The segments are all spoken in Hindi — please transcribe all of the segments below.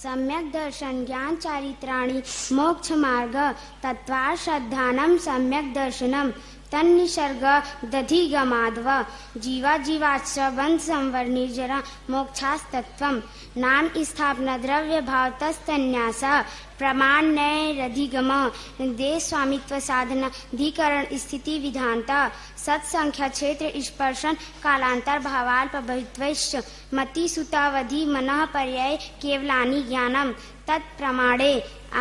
सम्यक् दर्शन ज्ञान चारित्राणि मोक्ष मार्ग तत्त्वा श्रद्धानं सम्यक् दर्शनम तन्निसर्ग दधिगमाधव जीवा जीवाश्च बंध संवर निर्जरा मोक्षास्तत्वम नाम स्थापना द्रव्य भाव तस्तन्यास प्रमाण नैरधिगम देश स्वामित्व साधना अधिकरण स्थिति विधानता सत्संख्या क्षेत्र स्पर्शन कालांतर भावाल्प भवित्वश्च मति सुतावधि मनः पर्याय केवलानि ज्ञानम तत्प्रमाणे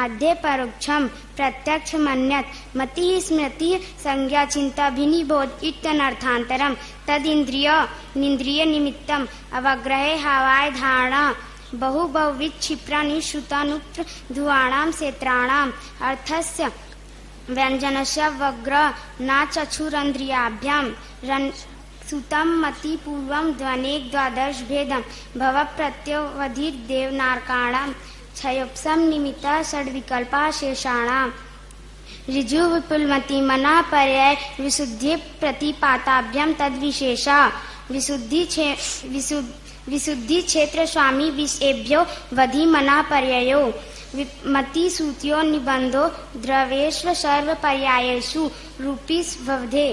आद्य परोक्षम प्रत्यक्ष मन्यत मति स्मृति संज्ञा चिंता भिनिबोध इत्यनर्थांतरम तदिंद्रिय निंद्रिय निमित्तम अवग्रहे हवाय धारणा बहुविध क्षिप्राणि श्रुतानुक्त धुआणाम क्षेत्राणाम अर्थस्य व्यंजनस्य वग्र न चक्षुरंद्रियाभ्याम सुतम मति पूर्वम ध्वनेक द्वादश भेदम भव प्रत्यवधि देवनारकाणाम क्षयोपम निमित्त षड्विकल्पा शेषाणाम ऋजु विपुलमति मना पर्याय विशुद्धि प्रतिपाताभ्यम तद्विशेषा विशुद्धि क्षेत्र स्वामी विषेभ्यो वधि मना पर्यायो मति सूत्यो निबंधो द्रवेश्व सर्व पर्यायेषु रूपी स्ववधे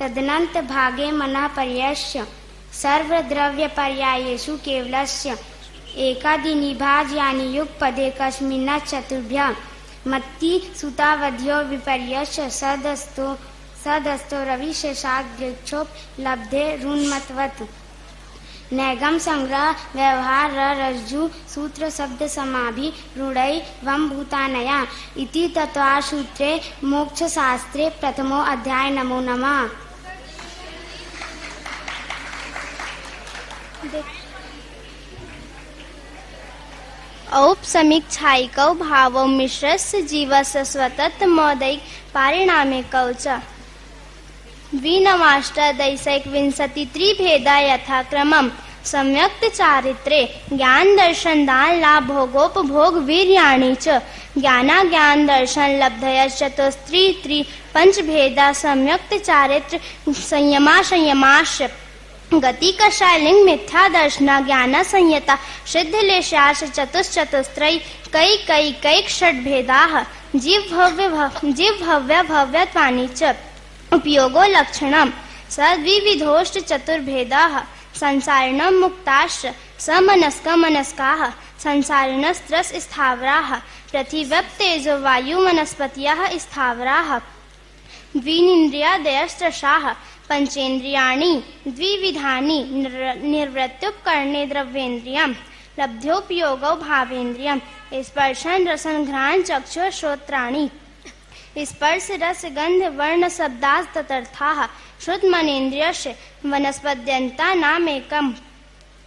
तदनंत भागे मना पर्यायस्य सर्व द्रव्य पर्यायेषु केवलस्य एकादिनिभाज्यानि युग पदे कस्मिन् चतुर्भ्यां मत्ति सुतावध्यो विपर्यस्य सदस्तो रविशेषाद्योक्षोप लब्धे ऋन्मतवत् नैगम संग्रह व्यवहार रज्जु सूत्र शब्द समाभि रूढ़ै वम भूतानया इति तत्त्वा सूत्रे मोक्ष शास्त्रे प्रथमो अध्याय। नमो नमः। औपसमीक्षायिकौ भावौ मिश्रस्य जीवस्य स्वतः मौदैक पारिणामिकौ च द्विनवाष्टदैशैकविंशति त्रिभेदा यथाक्रमम् सम्यक् चारित्रे ज्ञान दर्शन दान लाभ भोगोपभोग वीर्याणि च ज्ञान दर्शन लब्धयश्चतुस्त्री पंचभेदा सम्यक् चारित्र संयमाश गति कषाय लिंग मिथ्या दर्शना ज्ञान संयता सिद्धलेशाश चतुश्चतुस्त्रय कई षड्भेदाः जीव भव्य भव्यत्वानि च उपयोगो लक्षणम सद्विविधोष्ट चतुर्भेदाः संसारिणः मुक्ताश्च समनस्क मनस्काः संसारिणस्त्रस स्थावराः पृथिव्यप्तेजो वायु वनस्पतयः स्थावराः द्विनिन्द्रियादयस्त्रशाः पंचेन्द्रियाणि द्विविधानि निर्वृत्त्युपकरणे द्रव्येन्द्रियं लब्ध्योपयोगो भावेन्द्रियं स्पर्शन रसन घ्राण चक्षुः श्रोत्राणि स्पर्श रस गंध वर्ण शब्दास् तदर्थाः श्रुत मनेन्द्रियस्य वनस्पत्यन्ता नामेकं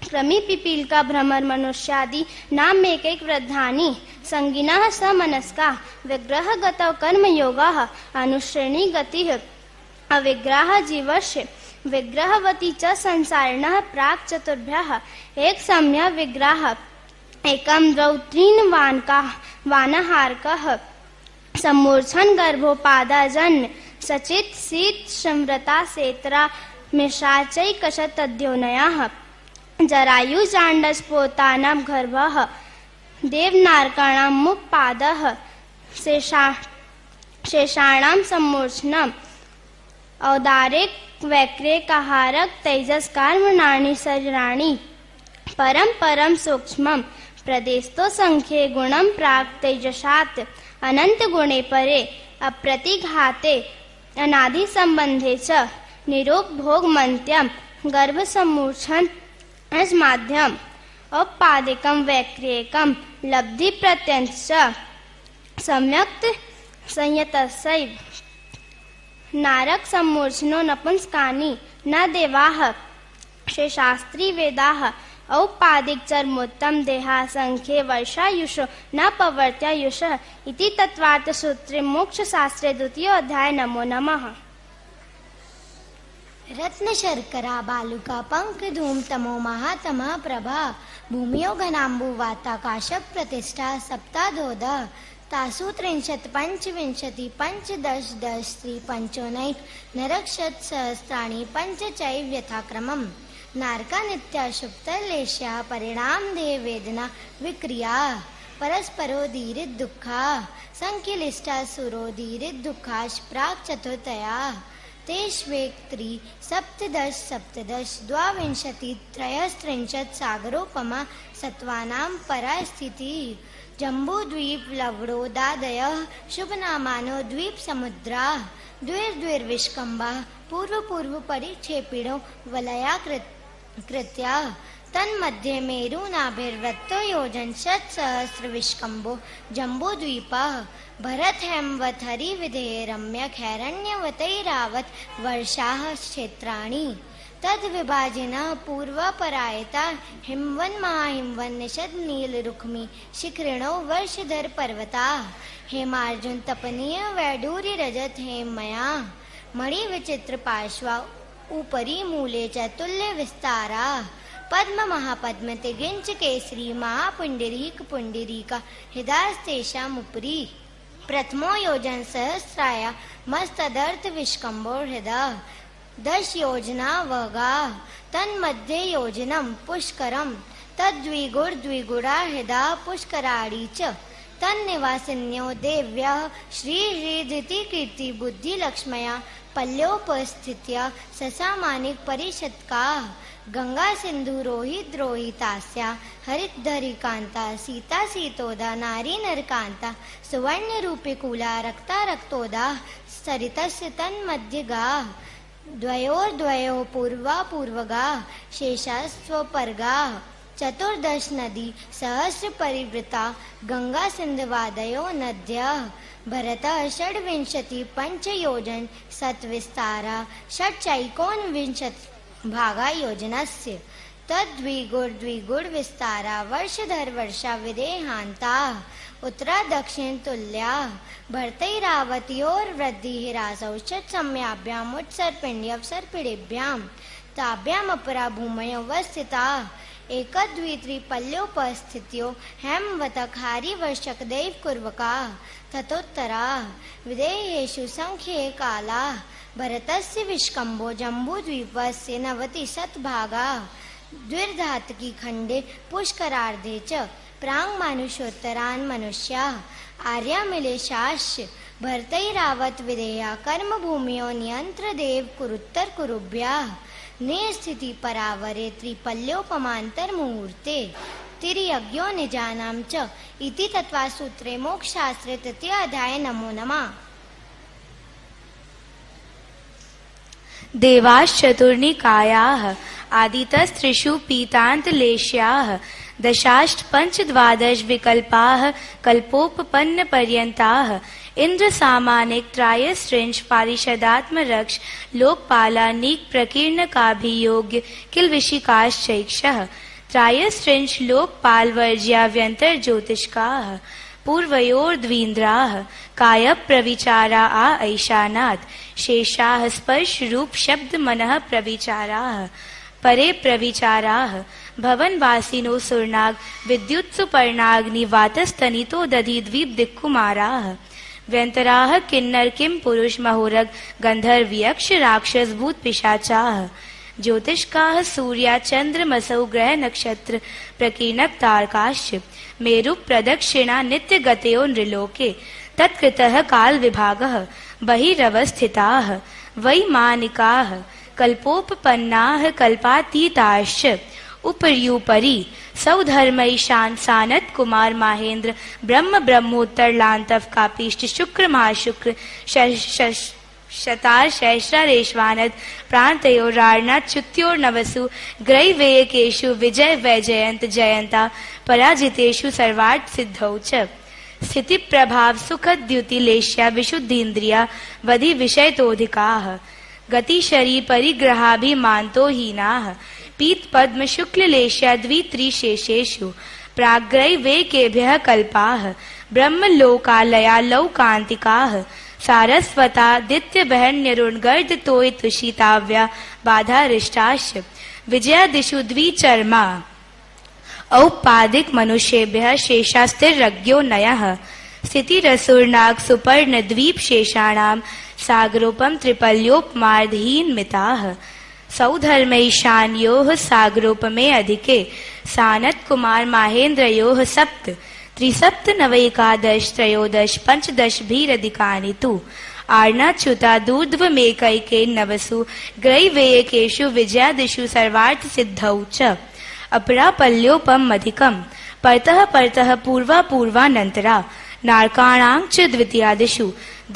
क्रमी पिपीलिका भ्रमर मनुष्यादि नामेकैक वृद्धानि संगिनः समनस्का विग्रह गतौ कर्मयोगाः अनुश्रेणी गतिः अविग्रह जीवस्य विग्रहवती च संसारिणः प्राक् चतुर्भ्यः एक सम्य विग्रह एकं द्वौ त्रीन् वानहारकः सम्मूर्छन गर्भोपादाजन्य सचित शीत संवृता सेतरा मिश्राचैकशत तद्योनयः जरायु जाण्डस्फोटानां गर्भः देवनारकाणां मुखपादः शेषाणां सम्मूर्छनम् औदारिक वैक्रेकाहारक तेजस्कार्मणानि शरीराणि परम सूक्ष्मं प्रदेस्तो संख्ये गुणं प्राक् तेजसात् अनंत गुणे परे अप्रतिघाते अनादि संबंधे च निरूप भोग मंत्यम गर्भ सम्मूर्छन माध्यम औपादिकम वैक्रियकम लब्धि प्रत्यंत च सम्यक्त संयतस्यैव नारक सम्मूर्छनो नपुंसकानि न देवाः श्री शास्त्री वेदाः औपादिक चर्मोत्तम देहा संख्ये वर्षायुषो न पवर्त्यायुष इति तत्वार्थ सूत्रे मोक्ष शास्त्रे द्वितीय अध्याय। नमो नमः। रत्न शर्करा बालुका पंक धूम तमो महातमः प्रभा भूमियो घनाम्बु वाताकाश प्रतिष्ठा सप्ताधोद तासु 30 पंचविंशति पंचदश दश स्त्री पंचोनैक नरक्षत सहस्राणि पंच चैव यथाक्रमम् नारका नित्या शुक्तलेश्या परिणाम देह वेदना विक्रिया परस्परोदीरित दुःखा संख्यलिष्टा सुरोदीरित दुःखाश प्राक् चतुर्थया तेष्वेक्त्री सप्तदश सप्तदश द्वाविंशति त्रयस्त्रिंशत् सागरोपमा सत्त्वानां परास्थिति जम्बूद्वीप लवणोदादयः शुभनामानो द्वीप समुद्रा द्विर्द्विर्विष्कम्भा पूर्व परिक्षेपिणो वलया कृत्या तन्मध्ये मेरुनाभिर्वृत्तो योजन शतसहस्र विष्कम्भो जम्बूद्वीपः भरत हेमवत् हरिविधेय रम्यक हैरण्यवतैरावत् वर्षाः क्षेत्राणि तद विभाजिनः पूर्वापरायता हिमवन महाहिमवन निषद नील रुक्मी शिखरिणो वर्षधर पर्वता हेमार्जुन तपनीय वैडूर्य रजत हेममया मणि विचित्र पार्श्वा उपरि मूले च तुल्य विस्तारा पद्म महापद्म तिगिंच केसरी महापुंडरीक पुंडरीका हृदयस्तेषामुपरि प्रथमो योजन सहस्राया मस्तदर्थ विष्कम्भो हृदय 10 योजना वगा तन्मध्ये योजनम पुष्करम तद्विगुड़ा हृदा पुष्कराड़ी च तन्निवासिन्यो देव्यः श्री कीर्ति बुद्धि लक्ष्मया पल्योपस्थित्य ससामानिक परिषत्का गंगा सिंधु रोहित रोहितास्या हरितधरिकांता सीता सीतोदा नारी नरकांता सुवर्ण रूपिकूला रक्ता रक्तोदा सरितस्य तन्मध्यगा द्वयोर्द्वयोः पूर्वा पूर्वगा शेषास्वपर्गा चतुर्दश नदी सहस्र परिवृता गंगा सिंधवादयो नद्यः भरतः षड्विंशति पंचयोजन सत्विस्तारा षट्चैकोनविंशति भागा योजनस्य तद्विगुड़ विस्तारा वर्षधर वर्षा विदेहांता उत्तरा दक्षिण तुल्या भरतैरावत्योर वृद्धि रासौ षट्सम्याभ्याम उत्सर्पिण्यवसर्पिणीभ्यां ताभ्याम अपरा भूमयो वस्थिता एकदद्वित्रिपल्योपस्थित्यो हेमवतक हारिवर्षक दैव कुर्वका ततोत्तरा विदेहेषु संख्ये काला भरतस्य विष्कम्भो जम्बूद्वीपस्य 90 शतभागा द्विर्धातकी खंडे पुष्करार्धे च प्राङ्मानुषोत्तरान् मनुष्याः आर्यामिलेशाश्च भरतैरावत विधेया कर्म भूमियो नियंत्र देव कुरुत्तर कुरुभ्याः निस्थिति परावरे त्रिपल्योपमांतर मुहूर्ते तिर्यज्ञो निजानां च इति तत्त्वसूत्रे मोक्षशास्त्रे तृतीय अध्याये नमो नमः। देवाश्चतुर्निकायाः आदितस्त्रिषु पीतान्तलेश्याः दशाष्ट पंचद्वादश विकल्पाः कल्पोपपन्नपर्यन्ताः इंद्रसामानिक त्रायस्त्रिंश पारिषदात्मरक्ष लोकपालानीक प्रकीर्णकाभियोग्य किल्विषिकाश्चैक्षः त्रायस्त्रिंश लोकपालवर्ज्याव्यन्तर ज्योतिष्काः पूर्वयोर्द्वीन्द्राः कायप्रविचारा ऐशानात् शेषाः स्पर्श रूप शब्द मनः प्रविचाराः परे प्रविचाराः भवनवासिनो सुरनाग विद्युत्सुपर्णाग्नि वातस्तनितो दधि द्वीप दिक्कुमाराः व्यंतराः किन्नर किम पुरुष महोरग गंधर्व यक्ष राक्षस भूत पिशाचाः ज्योतिष्काः सूर्या चंद्रमसौ ग्रह नक्षत्र प्रकीर्णक तारकाश्च मेरु प्रदक्षिणा नित्य गतयो नृलोके तत्कृतः काल विभागः बहिरवस्थिताः वैमानिकाः कल्पोपपन्नाः कल्पातीताश्च उपर्युपरि सौधर्मैशान सानत कुमार माहेंद्र ब्रह्म ब्रह्मोत्तर लांतव कापिष्ट शुक्र महाशुक्र शतार सहस्रारेश्वानद प्रांतयोर रारनाथ च्युत्योर नवसु ग्रैवेयकेषु विजय वैजयंत जयंता पराजितेषु सर्वार्थ सिद्धौ च स्थिति प्रभाव सुखद द्युतिलेश्या विशुद्धीन्द्रिया वधि विषयतोधिकाः गति शरीर परिग्रहाभिमान्तो हीनाः पीत पद्म शुक्ललेश्या द्वित्रिशेषेषु प्राग्रैवेकेभ्यः कल्पाः ब्रह्मलोकालया लौकान्तिकाः सारस्वतादित्यबहन्यरुणगर्दतोयतुषिताव्या बाधारिष्टाश्च विजयादिषु द्विचर्मा औपादिक मनुष्येभ्यः शेषास्तिरज्ञो नयः स्थितिरसुरनाग सुपर्ण द्वीप शेषाणां सागरोपम त्रिपल्योपमार्धहीन मिताः सौधर्मैशान्योः सागरोपमे अधिके सानत् कुमार माहेन्द्रयोः सप्त त्रिसप्तनवैकादश त्रयोदश पञ्चदशभिरधिकानि तु आर्णाच्युता दूर्ध्वमेकैके नवसु ग्रैवेयकेषु विजयादिषु सर्वार्थ सिद्धौ च अपरापल्योपमधिकम् परतः परतः पूर्वा पूर्वानन्तरा नारकाणां च द्वितीयादिषु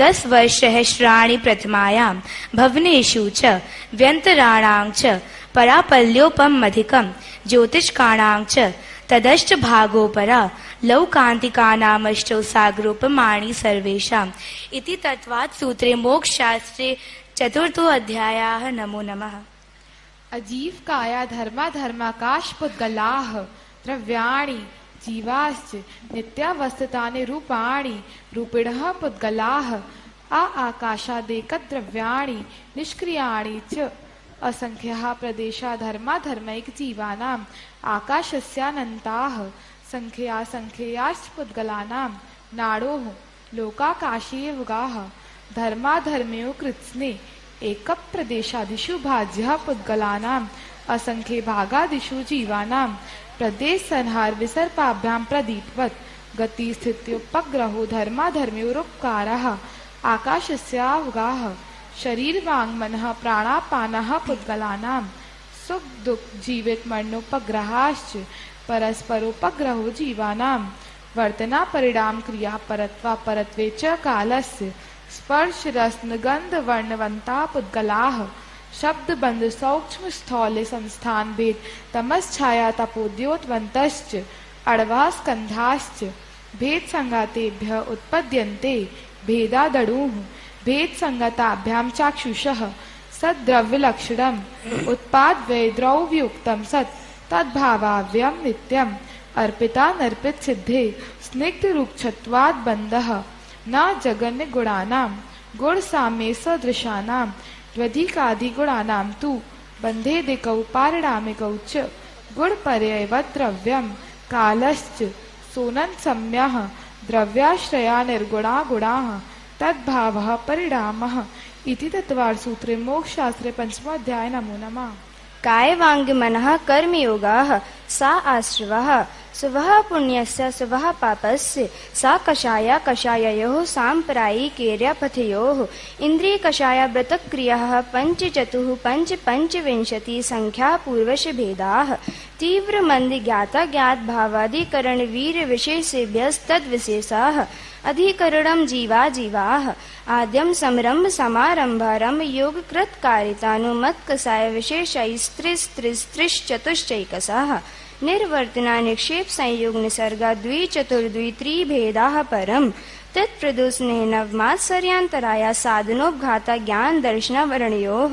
10 वर्षसहस्राणि प्रथमायां भवनेषु च व्यन्तराणां च परापल्योपमधिकं ज्योतिष्काणां च तदष्टभागोपरा लौकान्तिकानामष्टौ सागरोपमाणि सर्वेषाम् इति तत्त्वात् सूत्रे मोक्षशास्त्रे चतुर्थो अध्यायः। नमो नमः। अजीव काया धर्मा धर्माकाश पुद्गलाः द्रव्याणि जीवाश्च नित्यावस्थितानि रूपाणि रूपिणः पुद्गलाः आकाशादेकद्रव्याणि निष्क्रियाणि च असंख्यः प्रदेशा धर्मा धर्मैक जीवानाम् आकाशस्यानन्ताः संख्याश्च पुद्गलानां नाडोः लोकाकाशीययुगाः धर्माधर्मयो कृत्स्ने एकप्रदेशादिषु भाज्यः पुद्गलानाम् असंख्ये भागादिषु जीवानां प्रदेश संहार विसर्पाभ्यां प्रदीपवत् गति स्थित्युपग्रहो धर्माधर्मयोरुपकारः आकाशस्यावगाः शरीर वाङ् मनः प्राणापानः पुद्गलानां सुख दुख जीवित मरणोपग्रहाश्च परस्परोपग्रहो जीवानां वर्तना परिणाम क्रिया परत्वा परत्वे च कालस्य स्पर्श रसन गंध वर्णवंता पुद्गलाः शब्द बंध सूक्ष्म स्थौल्य संस्थान भेद तमश्छाया तपोद्योतवन्तश्च अड़वा स्कंधाश्च भेद संगातेभ्य उत्पद्यन्ते भेदादणुः भेद संगताभ्यां चाक्षुषः सद्द्रव्यलक्षणम् उत्पाद्वैद्रव्युक्तं सत् तद्भावाव्यं नित्यम् अर्पितानर्पित सिद्धे स्निग्ध रुक्षत्वाद् बन्धः न जगन्य गुणानां गुण साम्ये सदृशानां द्वधिकादि गुणानां तु बन्धे दिकौ पारिणामिकौ च गुणपर्ययवत् द्रव्यं कालश्च सोनन् सम्यः द्रव्याश्रया निर्गुणा गुणाः तद्भावः परिणामः इति तत्त्वार्थ सूत्रे मोक्षशास्त्रे पंचमोऽध्याय। नमो नमः। काय वांग मनः कर्मयोगाः सा आश्रवः सुवः पुण्यस्य सुवः पापस्य सा कषाया कषाययोः साम्प्रायिकेर्यपथयोः इन्द्रिय कषाया व्रतक्रियाः पञ्चचतुः पञ्चविंशति संख्या पूर्वश भेदाः तीव्र मंद ज्ञाता ज्ञात भावाधिकरण वीर विशेषेभ्यस्तद्विशेषाः अधिकरणं जीवा जीवाः आद्यं समरंभ समारंभारंभ योग कृत कारितानुमत कसाय विशेषैस्त्रिस्त्रिश्चतुश्चैकसाः निर्वर्तना निक्षेप संयोग निसर्गा द्विचतुर्द्वि त्रिभेदाः परम तत्प्रदूषणेन नवमात्सर्यान्तराया साधनोपघाता ज्ञान दर्शनावरणयोः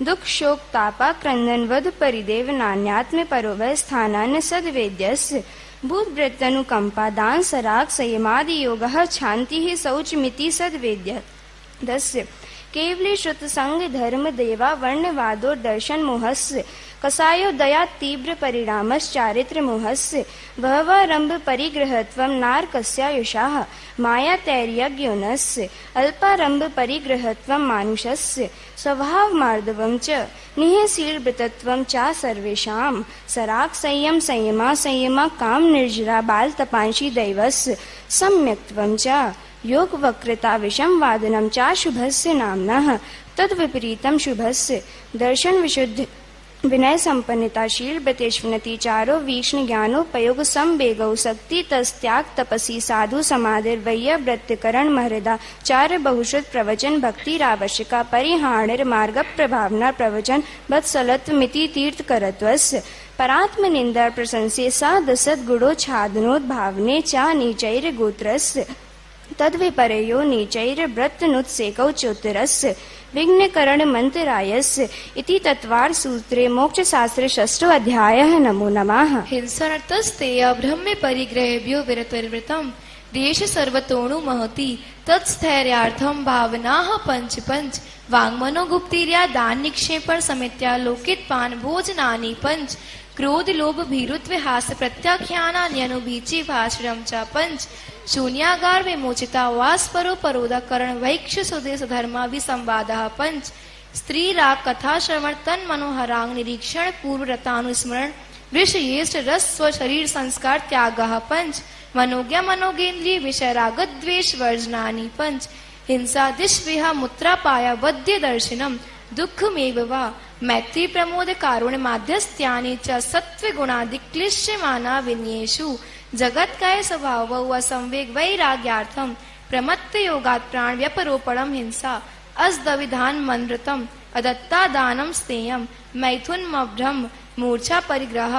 दुख शोक तापा क्रंदन वध परिदेव नान्यात्म परोभय स्थानान सद्वेद्यस्य भूतवृत्तनुकंपा दान सराग संयमादि योगः शांति शौचमिति सद्वेद्य दस्य केवले श्रुत संग धर्म देवा वर्णवादो दर्शन मोहस्य कसायो दया तीव्र परिणामश्चारित्र मोहस्य बहवारंभ परिग्रहत्वं नारकस्यायुषाः माया तैर्यज्ञोनस्य अल्पारंभ परिग्रहत्वं मानुषस्य स्वभाव मार्दवं च निःशील व्रतत्वं च सर्वेषां सराग संयम संयमा संयमा काम निर्जरा बाल तपांशी दैवस्य सम्यक्त्वं च योग वक्रता विषम वादनम च शुभस्य नाम्नः तद्विपरीतम शुभस्य दर्शन विशुद्ध विनय संपन्नताशील व्रतेष्वनति चारो वीक्षण ज्ञानोपयोग संवेगौ शक्ति तस्त्याग तपसी साधु समाधिर्वय्य व्रत्यकरण महृदा चार बहुश्रुत प्रवचन भक्तिरावश्यका परिहाणिर मार्ग प्रभावना प्रवचन वत्सलत्वमिति तीर्थकरत्वस्य परात्म निंदा प्रशंसे सा दसद गुणोच्छादनोद्भावने च नीचैर गोत्रस्य तद्विपर्यो नीचैर व्रतनुत्सेकौ चोत्तरस्य विघ्नकरण मंत्रायस्य इति तत्त्वार्थ सूत्रे मोक्षशास्त्रे षष्ठो अध्यायः। नमो नमः। हिंसनतस्तेय ब्रह्म परिग्रहेभ्यो विरतव्रतम् देश सर्वतोणु महति तत्स्थैर्यार्थम भावनाः पंच वाङ्मनोगुप्तिर्या दान निक्षेपण समित्या लोकित पान भोजनानि पंच क्रोध लोभ भीरुत्व हास्य प्रत्याख्यानान्यनुभीचि भाषणं च पंच शून्यागार विमोचिता वास परो परोदा करण वैक्ष सुदेश धर्मा विसंवादः पंच स्त्री राग कथा श्रवण तन मनोहरांग निरीक्षण पूर्व रतानुस्मरण वृषयेष्ठ रस स्व शरीर संस्कार त्यागः पंच मनोज्ञा मनोगेन्द्रिय विषय राग द्वेष वर्जनानि पंच हिंसा दिश्विहा मुत्रा पाया वद्य दर्शनम दुःखमेव वा मैत्री प्रमोद कारुण्य माध्यस्थ्यानि च सत्व गुणादि क्लिश्यमाना विनयेषु जगत्काय स्वभाव व संवेग वैराग्यार्थम प्रमत्त योगात् प्राण व्यपरोपणम हिंसा अस्दविधान मनृतम अदत्ता दानम स्तेयम मैथुन मभ्रम मूर्छा परिग्रह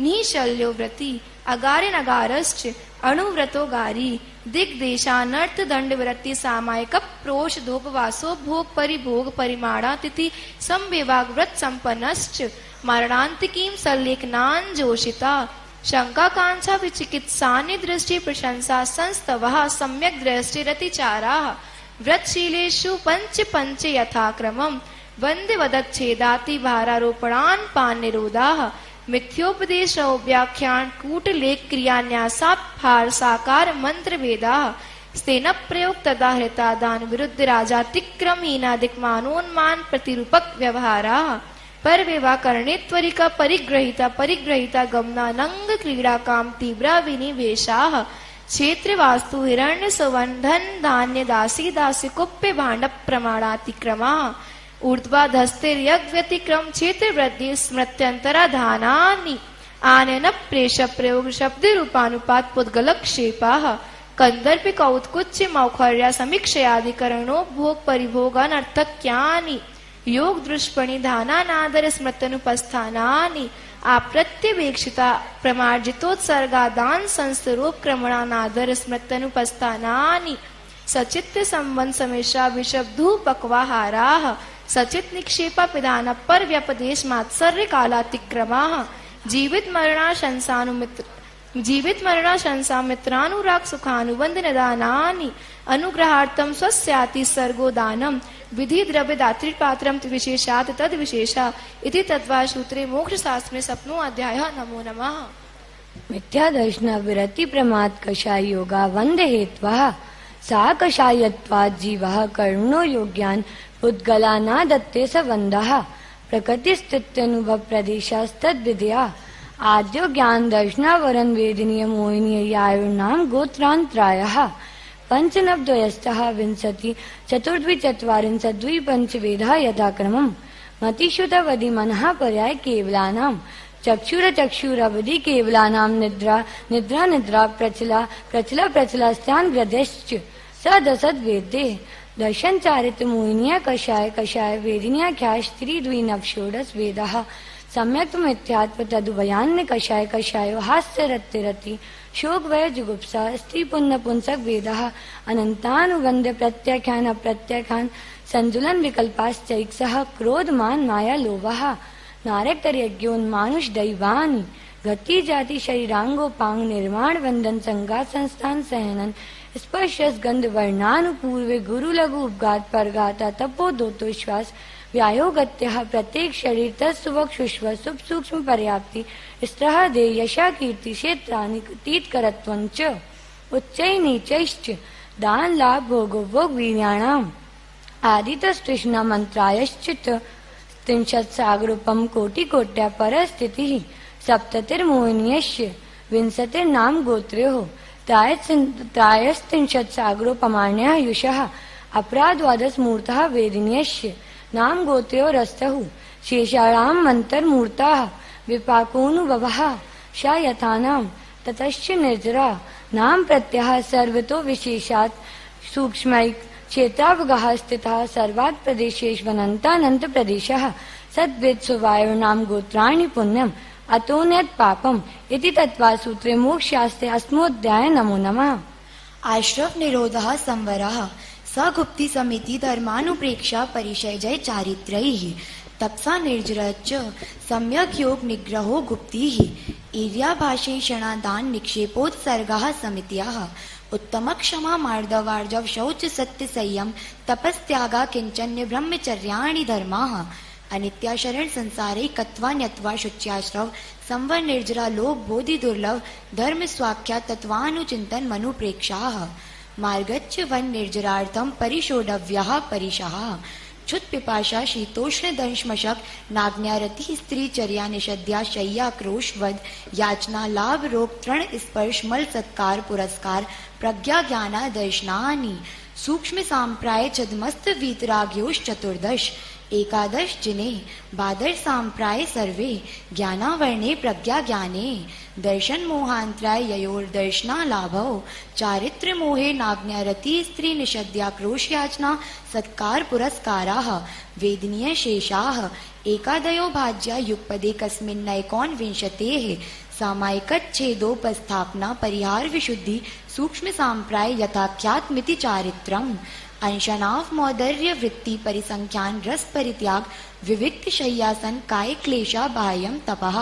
निशल्यो व्रति अगारे नगारश्च अणुव्रतो गारी दिग्देशानर्थ दंड वृत्ति सामायिक प्रोष धोपवासो भोग परिभोग परिमाणातिथि संविभाग व्रत संपन्नश्च मरणांतिकीं सल्लेखनान् जोषिता शंका कांक्षा विचिकित्सानि दृष्टि प्रशंसा संस्तवः सम्यक दृष्टि रतिचाराः व्रतशीलेषु पंच पंच यथाक्रमम् वंदे वदच्छेदाति भारारोपणान् पान निरोधाः मिथ्योपदेश व्याख्यान कूटलेख क्रियान्यासापहार साकार मंत्र वेदाः स्तेन प्रयोग तदा हृता दान विरुद्ध राजातिक्रम हीनादिक मानोन्मान प्रतिरूपक व्यवहाराः पर विवाह करणे त्वरिका परिग्रहिता गमनानंग क्रीड़ा काम तीव्रा विनिवेशाः क्षेत्र वास्तु हिरण्य सवन धन धान्य दासी दासी कुप्य भांड प्रमाणातिक्रमाः ऊर्ध्वाधस्तेर्यग्व्यतिक्रम क्षेत्र वृद्धि स्मृत्यंतराधानानि आनयन प्रेष प्रयोग शब्द रूपानुपात पुद्गलक्षेपाः कंदर्पिक औत्कुच्य मौखर्या समीक्षयादिकरणो भोग परिभोग अनर्थक्यानि योग दृष्पणि धानानादर स्मृत्यनुपस्थानानि आप्रत्यवेक्षिता प्रमार्जितोत्सर्गादान संस्तरोप क्रमणानादर स्मृत्यनुपस्थानानि सचित्त संबंध समेषा विशब्दूपक्वाहाराः सचित निक्षेपा पिधान पर व्यपदेश मात्सर्य कालातिक्रमाः जीवित मरणा शंसा मित्रानुराग सुखानुबंध निदानानि अनुग्रहार्थम स्वस्याति सर्गो दानम विधि द्रव्य दात्री पात्रम विशेषात तद विशेषा इति तत्वा सूत्रे मोक्ष शास्त्रे सप्नो अध्याय नमो नमः। मिथ्या दर्शन विरति प्रमाद कषाय योगा वंद हेत्वा सा कषायत्वात् जीवः कर्मणो योग्यान् पुद्गलानादत्ते स वन्दः प्रकृतिस्थित्यनुभव प्रदेशास्तद्विद्या आद्यो ज्ञान दर्शनावरन् वेदनीय मोहिनीय यायुर्नाम गोत्रान्त्रायः पंचनवद्वयस्तः विंशति चतुर्द्विचत्वारिंशद्वि पंचवेदः यथाक्रमम् मतिश्रुतवदि मनः पर्याय केवलानां चक्षुरवधि केवलानां निद्रा प्रचला ग्रदेश्च सदसद वेदे दर्शन चारित मोहिनिया कषाय वेदिन्याख्या स्त्री द्विनवषोडश वेदाः सम्यक् मिथ्यात्व तदुभयान्य कषायो हास्य रति शोक वय जुगुप्सा स्त्री पुण्य पुंसक वेदाः अनंतानुबंध प्रत्याख्यान संजुलन विकल्पाश्चैक्सः क्रोध मान माया लोभः नारकर्यज्ञोन्मानुष दैवानि गति जाति शरीरांगोपांग निर्माण बंधन संगात संस्थान सहनन स्पर्शस गंध वर्णानुपूर्वे गुरु लघु उपघात परघाता तपो दोतो श्वास व्यायोगत्यः प्रत्येक शरीर तत्सुवक्षुष्व शुभ सूक्ष्म पर्याप्ति स्त्रह दे यशा कीर्ति क्षेत्रानि तीत करत्वंच उच्चै नीचैश्च दान लाभ भोगो भोग वीर्याणाम आदितस्तृष्णा मंत्रायश्चित त्रिंशत्सागरूपम कोटिकोट्या परस्थितिः सप्ततिर्मोहिनीयस्य विंशतिर्नाम गोत्र्योः त्रायस्त्रिंशत्सागरोपमाण्यः युषः अपराद्वादश मूर्तः वेदिन्यस्य नाम गोत्र्योरस्तः शेषाणां मन्तर्मूर्ताः विपाकोऽनुभवः सा यथानां ततश्च निर्जरा नाम प्रत्ययः सर्वतो विशेषात् सूक्ष्मैक क्षेत्रावगः स्थितः सर्वात् प्रदेशेष्वनन्तानन्त प्रदेशः सद्वेत्सु वायुर्नाम गोत्राणि पुण्यम् अतोन्यत् पापम् इति तत्त्वासूत्रे मोक्षशास्त्रे अस्मोऽध्याय नमो नमः। आश्रव निरोधः संवरः सगुप्ति समिति धर्मानुप्रेक्षा परिचय जय चारित्रैः तपसा निर्जरश्च सम्यक् योग निग्रहो गुप्तिः ईर्याभाषेषणादान निक्षेपोत्सर्गः समित्याः उत्तम क्षमा मार्दवार्जव शौच सत्य संयम तपस्त्यागा किंचन्य ब्रह्मचर्याणि धर्माः अनित्या शरण संसारे कत्वा न्यत्वा शुच्याश्रव संवर निर्जरा लोभ बोधि दुर्लभ धर्म स्वाख्या तत्वानुचिंतन मनुप्रेक्षाः मार्गच्च वन निर्जरार्थम परिशोढव्यः परिशः क्षुत पिपाशा शीतोष्ण दंशमशक नाग्न्यारति स्त्री चर्या निषद्या शय्या क्रोशवद याचना लाभ रोग तृण स्पर्श मल सत्कार पुरस्कार प्रज्ञा ज्ञाना दर्शनानि सूक्ष्म सांप्राय छदमस्त वीतराग्योश चतुर्दश एकादश जिने बादर सांप्राय सर्वे ज्ञानावर्णे प्रज्ञा ज्ञाने दर्शन मोहांतराय ययोर दर्शना लाभो चारित्र मोहे नाग्न्यारति स्त्री निषद्याक्रोश याचना सत्कार पुरस्काराः वेदनीय शेषाः एकादयो भाज्या युगपदे कस्मिन्नैकोनविंशतेः सामायिकच्छेदोपस्थापना परिहार विशुद्धि सूक्ष्म सांप्राय यथाख्यातमिति चारित्रम् अंशनाव मौदर्य वृत्ति परिसंख्यान रस परित्याग विविक्त शय्यासन काय क्लेशा बाह्यम तपः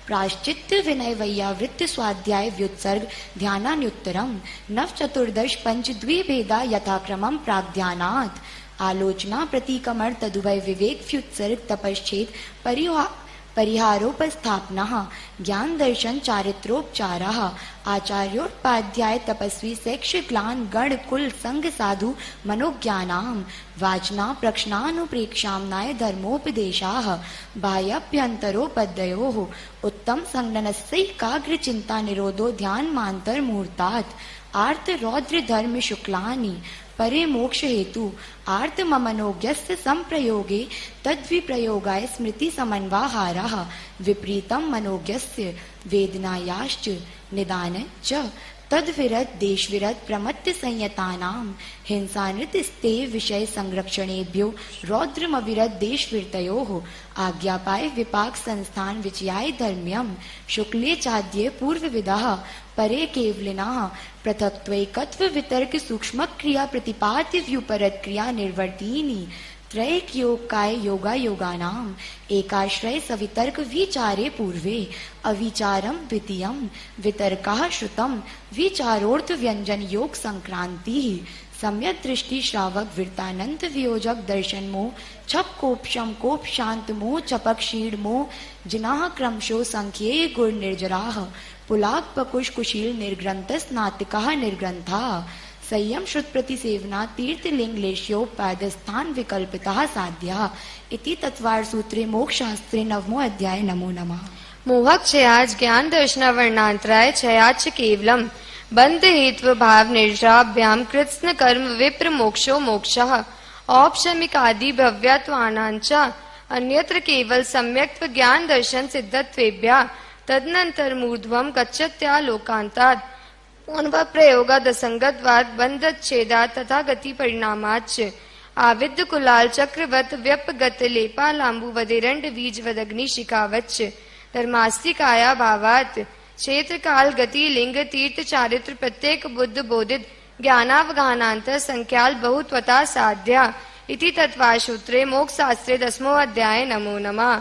प्राश्चित्त विनय वैयावृत्त स्वाध्याय व्युत्सर्ग ध्यानान्युत्तरम नव चतुर्दश पंच द्विभेदा यथाक्रमम प्राग्ध्यानात् आलोचना प्रतीकमर तदुभय विवेक व्युत्सर्ग तपश्चेत परिहारोपस्थापनः ज्ञान दर्शन चारित्रोपचारः आचार्योपाध्याय तपस्वी शैक्ष ग्लान गण कुल संग साधु मनोज्ञानाम वाचना प्रक्षणानुप्रेक्षाम्नाय धर्मोपदेशाः बाह्याभ्यन्तरोपद्ययोः उत्तम संगणस्यैकाग्र चिंता निरोधो ध्यान मांतर मुहूर्तात् आर्त रौद्र धर्म शुक्लानि परे मोक्ष हेतु आर्त ममनोज्ञस्य संप्रयोगे तद्विप्रयोगाय स्मृति समन्वाहारः विपरीतम मनोज्ञस्य वेदनायाश्च निदान च तद्विरत देशविरत प्रमत्त संयतानाम हिंसानृतस्ते विषय संरक्षणेभ्यो रौद्रमविरत देशविरतयोः आज्ञापाय विपाक संस्थान विचयाय धर्म्यम शुक्ले चाद्ये पूर्वविदः परे केवलिनः पृथक्त्वैकत्व वितर्क सूक्ष्म क्रिया प्रतिपाद्य व्युपरत क्रिया निर्वर्तीनि त्रैक योग काय योगा योगानाम एकाश्रय सवितर्क विचारे पूर्वे अविचारम द्वितीयम वितर्कः श्रुतम विचारोर्थ व्यंजन योग संक्रांति सम्यक दृष्टि श्रावक वृत्तानंत वियोजक दर्शन मोह छप कोपशम कोप शांत मोह चपक क्षीण मोह जिनाह क्रमशो संख्ये गुण निर्जराः पुलाक पकुश कुशील निर्ग्रंथ स्नातिका निर्ग्रंथा संयम श्रुत प्रतिसेवना तीर्थलिंग लेश्योपादस्थान विकल्पिता साध्या इति तत्वार सूत्रे मोक्ष शास्त्रे नवमो अध्याय नमो नमः। मोहक क्षयाच ज्ञान दर्शन वर्णांतराय क्षयाच केवलम बंध हेतु भाव निर्जाभ्याम कृत्स्न कर्म विप्र मोक्षो मोक्षः औपशमिकादि भव्यत्वानांचा अन्यत्र केवल सम्यक्त्व ज्ञान दर्शन सिद्धत्वेभ्या तदनंतर मूर्ध्वम गच्छत्या लोकांतात् अनुभव प्रयोगाद असंगतवाद बंधच्छेदात् तथा गति परिणामाच्च आविद्य कुलाल चक्रवत व्यपगत लेपालांबु वदेरंड बीज वदग्नि शिखावच्च धर्मास्तिकाया भावात् क्षेत्र काल गति लिंग तीर्थ चारित्र प्रत्येक बुद्ध बोधित ज्ञानावगानांतर संख्याल बहुत्वता साध्या इति तत्वासूत्रे मोक्ष शास्त्रे 10मो अध्याय नमो नमः।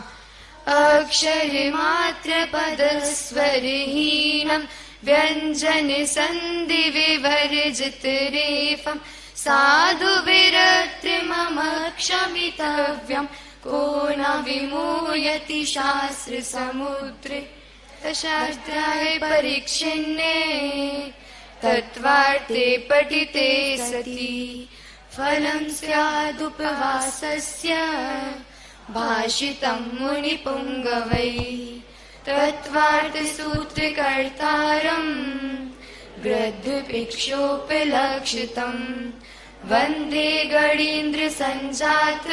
अक्षर मात्र पद स्वरहीनम व्यंजन संधि विवर्जित रेफम साधु विरत्र मम क्षमितव्यम को न विमूयति शास्त्र समुद्रे शास्त्राय परीक्षिण्ये तत्वार्थे पठिते सति फलं स्यादुपवासस्य भाषितं मुनिपुङ्गवै तत्वार्थ सूत्रकर्तारं गृध्रभिक्षोपलक्षितं वन्दे गणीन्द्र संजात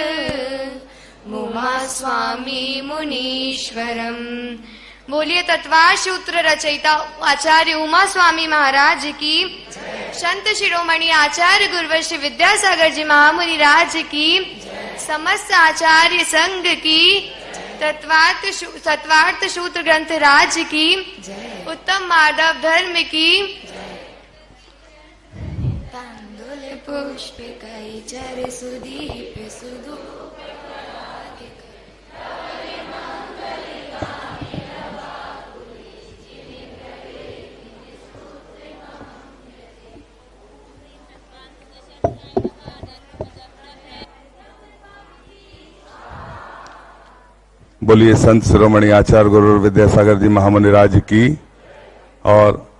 मुमा स्वामी मुनीश्वरम्। बोलिए तत्वार सूत्र रचयिता आचार्य उमा स्वामी महाराज की, संत शिरोमणि आचार्य गुरुवर विद्यासागर जी महामुनि की, समस्त आचार्य संघ की, तत्वार्थ सूत्र ग्रंथ राज की, उत्तम माधव धर्म की, तांदुल पुष्प कई चर सुदीप सुदू बोलिए संत शिरोमणि आचार्य गुरु विद्यासागर जी महामुनि राज की। और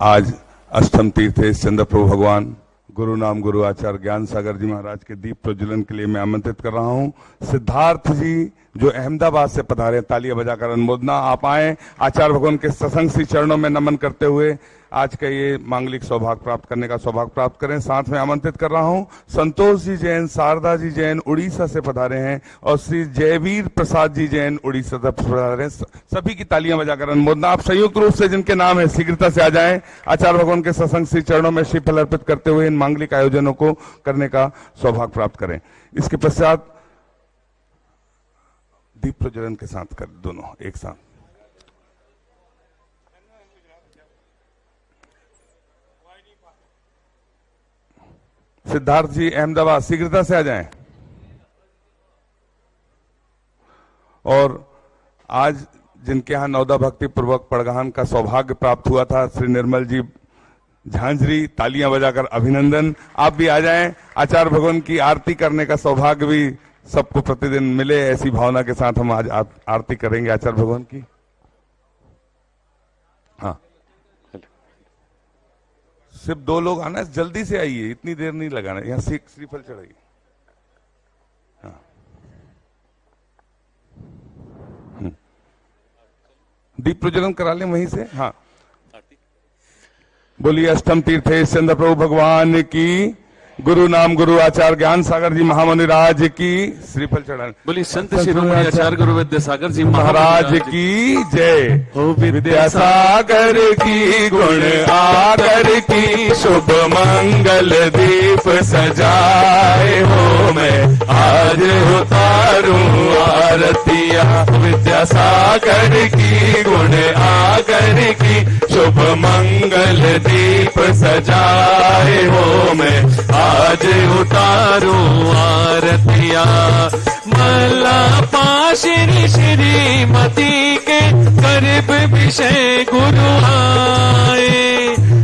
आज अष्टम तीर्थेश चंद्र प्रभु भगवान गुरु नाम गुरु आचार्य ज्ञान सागर जी महाराज के दीप प्रज्वलन के लिए मैं आमंत्रित कर रहा हूं। सिद्धार्थ जी जो अहमदाबाद से पधारे, तालियां बजाकर अनुमोदना। आप आए, आचार्य भगवान के सत्संग श्री चरणों में नमन करते हुए आज का ये मांगलिक सौभाग्य प्राप्त करने का सौभाग्य प्राप्त करें। साथ में आमंत्रित कर रहा हूं संतोष जी जैन, शारदा जी जैन उड़ीसा से पधारे हैं और श्री जयवीर प्रसाद जी जैन उड़ीसा से पधारे हैं। सभी की तालियां बजाकर अनुमोदना। आप संयुक्त रूप से जिनके नाम है शीघ्रता से आ जाएं, आचार्य भगवान के सत्संग श्री चरणों में श्रीफल अर्पित करते हुए इन मांगलिक आयोजनों को करने का सौभाग्य प्राप्त करें। इसके पश्चात दीप प्रज्वलन के साथ कर दोनों एक साथ। सिद्धार्थ जी अहमदाबाद शीघ्रता से आ जाएं। और आज जिनके यहां नौदा भक्ति पूर्वक पड़गहान का सौभाग्य प्राप्त हुआ था, श्री निर्मल जी झांझरी, तालियां बजाकर अभिनंदन। आप भी आ जाएं, आचार्य भगवान की आरती करने का सौभाग्य भी सबको प्रतिदिन मिले, ऐसी भावना के साथ हम आज आरती करेंगे आचार्य भगवान की। हाँ, सिर्फ 2 लोग आना, जल्दी से आइए, इतनी देर नहीं लगाना। यहाँ श्रीफल चढ़ाइए। हाँ, दीप प्रज्वलन करा लें वहीं से। हाँ, बोलिए अष्टम तीर्थेश चंद्र प्रभु भगवान की, गुरु नाम गुरु आचार्य ज्ञान सागर जी महामुनि राज की, श्रीफल चढ़ाने। बोलिए संत शिरोमणि आचार्य गुरु विद्यासागर जी महाराज की जय हो। विद्यासागर की गुण आगर की, शुभ मंगल दीप सजाए हो। मैं आज उतारूं आरतिया, विद्यासागर की गुण आगर की, शुभ मंगल दीप सजाए हो। मैं आज उतारूं आरतिया। मला पाशिरी श्रीमती के गर्भ विषय गुरु आए।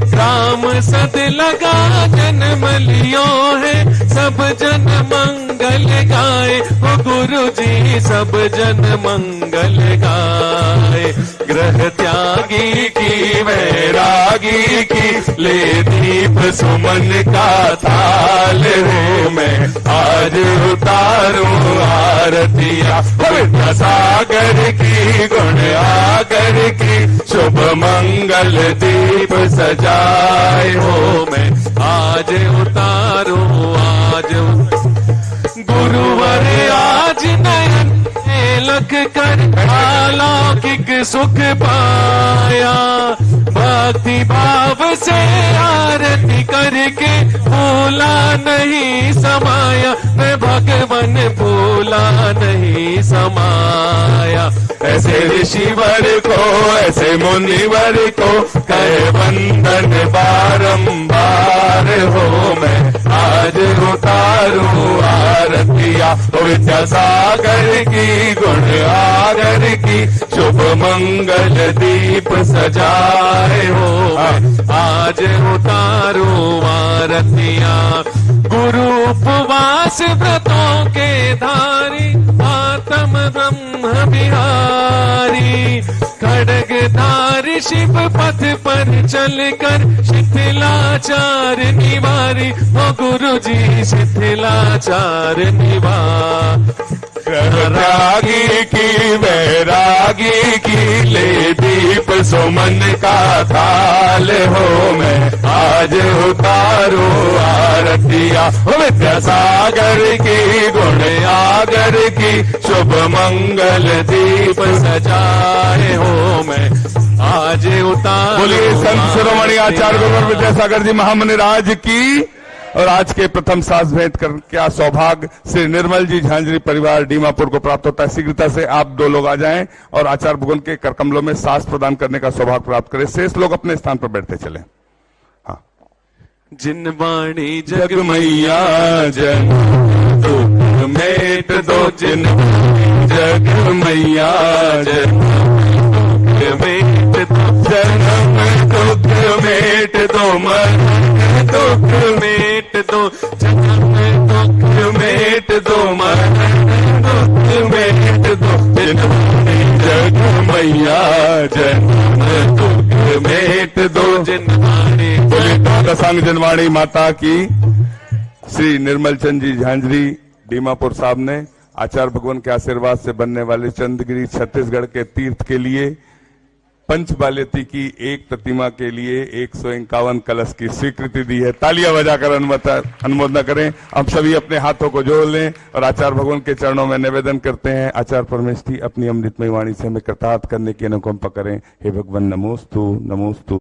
ग्राम सद लगा जन्म लियो है, सब जन मंगल गाए। ओ गुरु जी सब जन मंगल गाए। ग्रह त्यागी की वैरागी की, ले दीप सुमन का थाल हो। मैं आज उतारूं आरतिया, विद्यासागर की गुण आगर की, शुभ मंगल दीप सजाए हो। मैं आज उतारूं आज गुरुवर आज नयन लख कर अलौकिक सुख पाया। भक्ति भाव से आरती करके भूला नहीं समाया। मैं भगवान भूला नहीं समाया। ऐसे ऋषिवर को ऐसे मुनिवर को कहे वंदन बारंबार हो। मैं आज उतारूं आरतिया, तो विद्यासागर की गुण आगर की, शुभ मंगल दीप सजाए हो। आज उतारूं आरतिया। गुरु उपवास व्रतों के धारी, आत्म ब्रह्म बिहारी। खड्गधारी शिव पथ पर चलकर शिथिलाचार निवारी। ओ गुरु जी शिथिलाचार निवार। रागी की वैरागी की, ले दीप सुमन का थाल हो। मैं आज उतारूं आरतिया, विद्यासागर की गुण आगर की, शुभ मंगल दीप सजाए हो। मैं आज उतारूं। बोलिए संत शिरोमणि आचार्य गुरु विद्यासागर जी महामुनि राज की। और आज के प्रथम सास भेंट कर क्या सौभाग्य श्री निर्मल जी झांझरी परिवार डीमापुर को प्राप्त होता है। शीघ्रता से आप 2 लोग आ जाएं और आचार्य भगवान के करकमलों में सास प्रदान करने का सौभाग्य प्राप्त करें। शेष लोग अपने स्थान पर बैठते चले। हाँ, जिन वाणी जग मैया जन दुख मेट दो, जिन जग मैया जन दुख मेट दो, जन्म दुख मेट दो, मरण दुख मेट दो, जन्म दुख मेट दो, मरण दुख मेट दो। जिन जग मैया जन्म दुख मेट दो, जिन बोलिए द्वादशांग जनवाणी माता की। श्री निर्मल चंद जी झांझरी दीमापुर साहब ने आचार्य भगवान के आशीर्वाद से बनने वाले चंद्रगिरी छत्तीसगढ़ के तीर्थ के लिए पंचबाल्यती की एक प्रतिमा के लिए 151 कलश की स्वीकृति दी है। तालियां बजाकर अनुमोदन करें। हम सभी अपने हाथों को जोड़ लें और आचार्य भगवान के चरणों में निवेदन करते हैं, आचार्य परमेष्ठी अपनी अमृतमय वाणी से हमें कृतार्थ करने की अनुकंपा करें। हे भगवान नमोस्तु नमोस्तु।